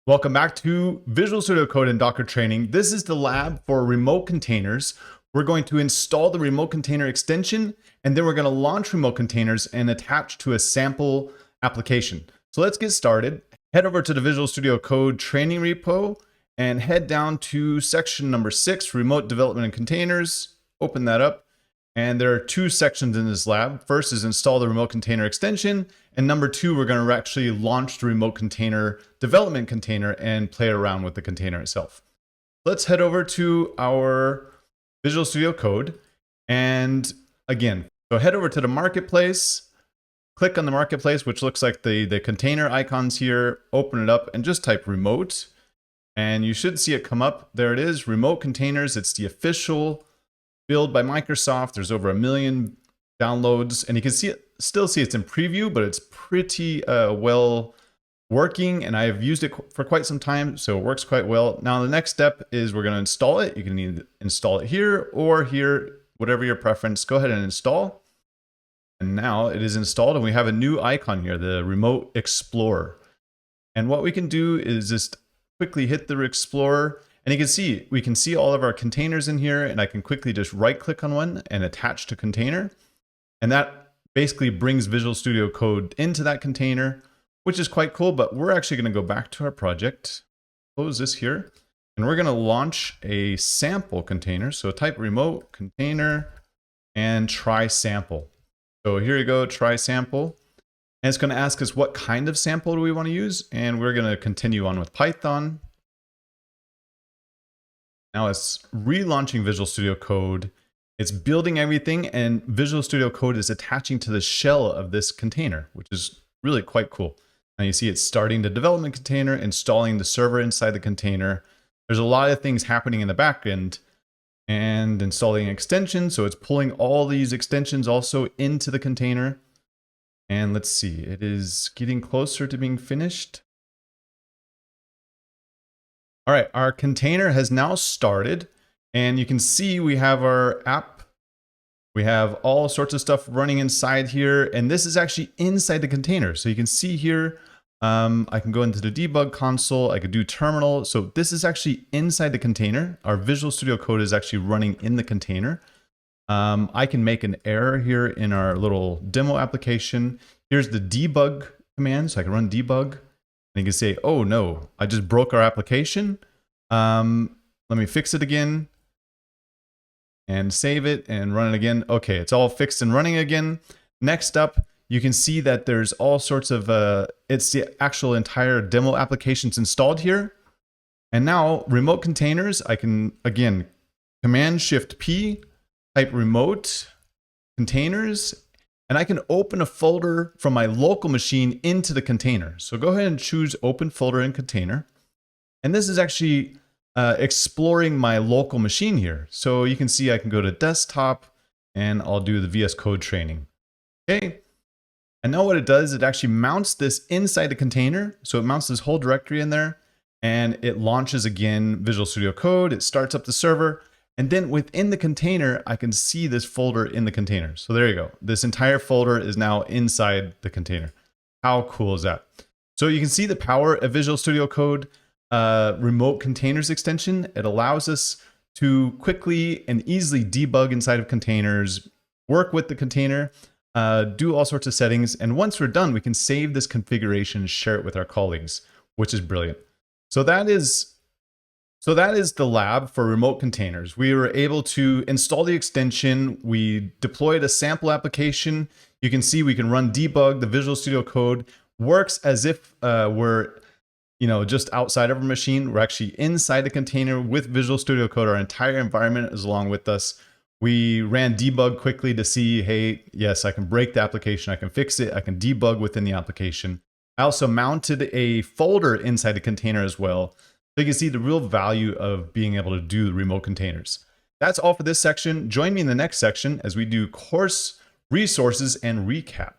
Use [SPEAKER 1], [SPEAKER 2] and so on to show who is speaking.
[SPEAKER 1] Welcome back to Visual Studio Code and Docker training. This is the lab for remote containers. We're going to install the remote container extension, and then we're going to launch remote containers and attach to a sample application. So let's get started. Head over to the Visual Studio Code training repo and head down to section number 6, remote development and containers. Open that up. And there are two sections in this lab. First is install the remote container extension. And number 2, we're going to actually launch the remote container development container and play around with the container itself. Let's head over to our Visual Studio Code. And again, so head over to the marketplace, click on the marketplace, which looks like the container icons here, open it up and just type remote. And you should see it come up. There it is, remote containers. It's the official build by Microsoft. There's over 1 million downloads, and you can see it, still see it's in preview, but it's pretty well working, and I've used it for quite some time, so it works quite well. Now the next step is we're going to install it. You can either install it here or here, whatever your preference. Go ahead and install. And now it is installed, and we have a new icon here, the Remote Explorer. And what we can do is just quickly hit the Explorer. And you can see, we can see all of our containers in here, and I can quickly just right click on one and attach to container. And that basically brings Visual Studio Code into that container, which is quite cool, but we're actually gonna go back to our project, close this here, and we're gonna launch a sample container. So type remote container and try sample. So here you go, try sample. And it's gonna ask us what kind of sample do we wanna use? And we're gonna continue on with Python. Now it's relaunching Visual Studio Code. It's building everything, and Visual Studio Code is attaching to the shell of this container, which is really quite cool. Now you see it's starting the development container, installing the server inside the container. There's a lot of things happening in the back end, and installing extensions. So it's pulling all these extensions also into the container. And let's see, it is getting closer to being finished. All right, our container has now started, and you can see we have our app. We have all sorts of stuff running inside here, and this is actually inside the container. So you can see here, I can go into the debug console, I could do terminal. So this is actually inside the container. Our Visual Studio Code is actually running in the container. I can make an error here in our little demo application. Here's the debug command, so I can run debug. And you can say, oh no, I just broke our application. Let me fix it again and save it and run it again. Okay, it's all fixed and running again. Next up, you can see that there's all sorts of, it's the actual entire demo applications installed here. And now remote containers, I can, again, Command Shift P, type remote containers, and I can open a folder from my local machine into the container. So go ahead and choose open folder in container. And this is actually exploring my local machine here. So you can see I can go to desktop and I'll do the VS Code training. Okay. And now what it does, it actually mounts this inside the container. So it mounts this whole directory in there, and it launches again Visual Studio Code. It starts up the server. And then within the container, I can see this folder in the container. So there you go. This entire folder is now inside the container. How cool is that? So you can see the power of Visual Studio Code remote containers extension. It allows us to quickly and easily debug inside of containers, work with the container, do all sorts of settings. And once we're done, we can save this configuration and share it with our colleagues, which is brilliant. So that is the lab for remote containers. We were able to install the extension. We deployed a sample application. You can see we can run debug. The Visual Studio Code works as if we're just outside of our machine. We're actually inside the container with Visual Studio Code. Our entire environment is along with us. We ran debug quickly to see, hey, yes, I can break the application. I can fix it. I can debug within the application. I also mounted a folder inside the container as well. So you can see the real value of being able to do remote containers. That's all for this section. Join me in the next section as we do course resources and recap.